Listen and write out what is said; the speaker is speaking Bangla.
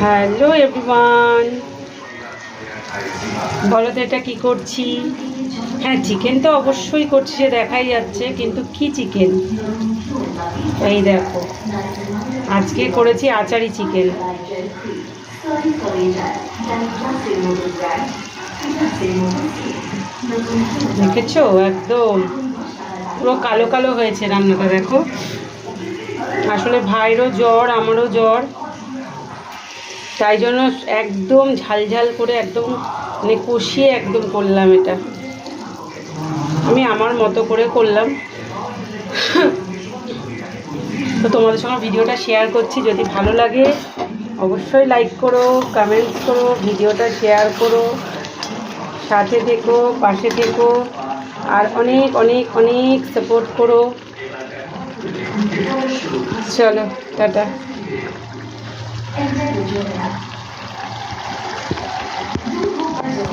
হ্যালো এভরিওয়ান, বলো তো এটা কী করছি? হ্যাঁ, চিকেন তো অবশ্যই করছি, সে দেখাই যাচ্ছে, কিন্তু কি চিকেন? এই দেখো, আজকে করেছি আচারি চিকেন। দেখেছো? একদম পুরো কালো কালো হয়েছে রান্নাটা, দেখো। আসলে ভাইয়েরও জ্বর, আমারও জ্বর, তাই জন্য একদম ঝাল ঝাল করে একদম মানে কষিয়ে একদম করলাম এটা। আমি আমার মতো করে করলাম। তো তোমাদের সঙ্গে ভিডিওটা শেয়ার করছি, যদি ভালো লাগে অবশ্যই লাইক করো, কমেন্টস করো, ভিডিওটা শেয়ার করো, সাথে থেকো, পাশে থেকো, আর অনেক অনেক অনেক সাপোর্ট করো। চলো টাটা।